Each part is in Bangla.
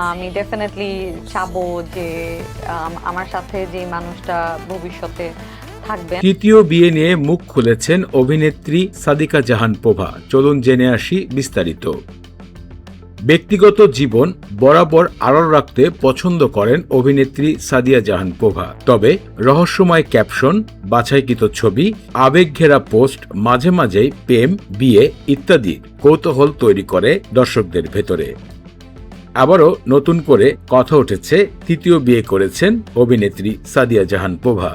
আমি ডেফিনেটলি চাবো যে আমার সাথে যে মানুষটা ভবিষ্যতে থাকবেন। তৃতীয় বিয়ে নিয়ে মুখ খুলেছেন অভিনেত্রী সাদিকা জাহান প্রভা। চলুন জেনে আসি বিস্তারিত। ব্যক্তিগত জীবন বরাবর আড়াল রাখতে পছন্দ করেন অভিনেত্রী সাদিয়া জাহান প্রভা। তবে রহস্যময় ক্যাপশন, বাছাইকৃত ছবি, আবেগঘেরা পোস্ট, মাঝে মাঝেই প্রেম, বিয়ে ইত্যাদি কৌতূহল তৈরি করে দর্শকদের ভেতরে। আবারও নতুন করে কথা উঠেছে, তৃতীয় বিয়ে করেছেন অভিনেত্রী সাদিয়া জাহান প্রভা।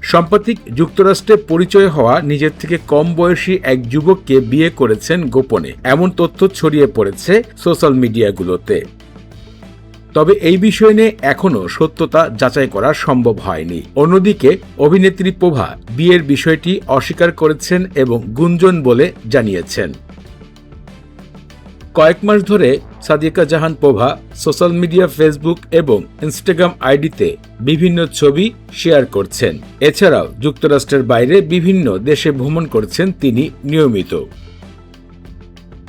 সাম্প্রতিক যুক্তরাষ্ট্রে পরিচয় হওয়া নিজের থেকে কম বয়সী এক যুবককে বিয়ে করেছেন গোপনে, এমন তথ্য ছড়িয়ে পড়েছে সোশ্যাল মিডিয়াগুলোতে। তবে এই বিষয় নিয়ে এখনও সত্যতা যাচাই করা সম্ভব হয়নি। অন্যদিকে অভিনেত্রী প্রভা বিয়ের বিষয়টি অস্বীকার করেছেন এবং গুঞ্জন বলে জানিয়েছেন। কয়েক মাস ধরে সাদিকা জাহান প্রভা সোশ্যাল মিডিয়া, ফেসবুক এবং ইনস্টাগ্রাম আইডিতে বিভিন্ন ছবি শেয়ার করছেন। এছাড়াও যুক্তরাষ্ট্রের বাইরে বিভিন্ন দেশে ভ্রমণ করছেন তিনি নিয়মিত।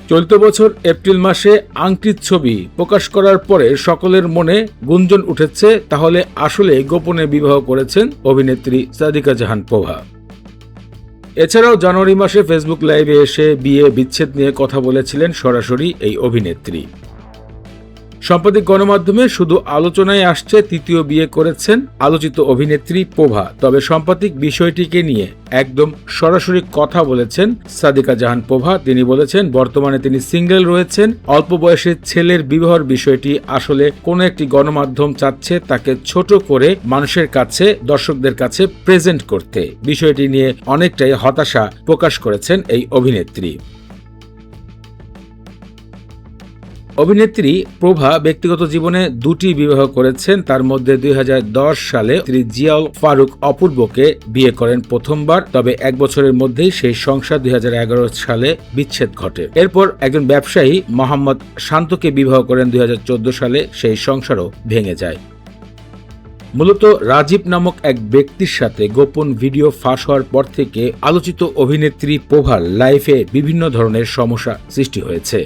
চলতি বছর এপ্রিল মাসে আংটির ছবি প্রকাশ করার পরে সকলের মনে গুঞ্জন উঠেছে, তাহলে আসলে গোপনে বিবাহ করেছেন অভিনেত্রী সাদিকা জাহান প্রভা। এছাড়াও জানুয়ারি মাসে ফেসবুক লাইভে এসে বিয়ে বিচ্ছেদ নিয়ে কথা বলেছিলেন সরাসরি এই অভিনেত্রী। সাম্প্রতিক গণমাধ্যমে শুধু আলোচনায় আসছে তৃতীয় বিয়ে করেছেন আলোচিত অভিনেত্রী প্রভা। তবে সাম্প্রতিক বিষয়টিকে নিয়ে একদম সরাসরি কথা বলেছেন সাদিকা জাহান প্রভা। তিনি বলেছেন, বর্তমানে তিনি সিঙ্গেল রয়েছেন। অল্প বয়সের ছেলের বিবাহের বিষয়টি আসলে কোনো একটি গণমাধ্যম চাচ্ছে তাকে ছোট করে মানুষের কাছে, দর্শকদের কাছে প্রেজেন্ট করতে। বিষয়টি নিয়ে অনেকটাই হতাশা প্রকাশ করেছেন এই অভিনেত্রী। অভিনেত্রী প্রভা ব্যক্তিগত জীবনে দুটি বিবাহ করেছেন। তার মধ্যে 2010 সালে তিনি জিয়াউল ফারুক অপূর্বকে বিয়ে করেন প্রথমবার। তবে এক বছরের মধ্যেই সেই সংসার 2011 সালে বিচ্ছেদ ঘটে। এরপর একজন ব্যবসায়ী মোহাম্মদ শান্তকে বিবাহ করেন 2014 সালে। সেই সংসারও ভেঙে যায়। মূলত রাজীব নামক এক ব্যক্তির সাথে গোপন ভিডিও ফাঁস হওয়ার পর থেকে আলোচিত অভিনেত্রী প্রভার লাইফে বিভিন্ন ধরনের সমস্যা সৃষ্টি হয়েছে।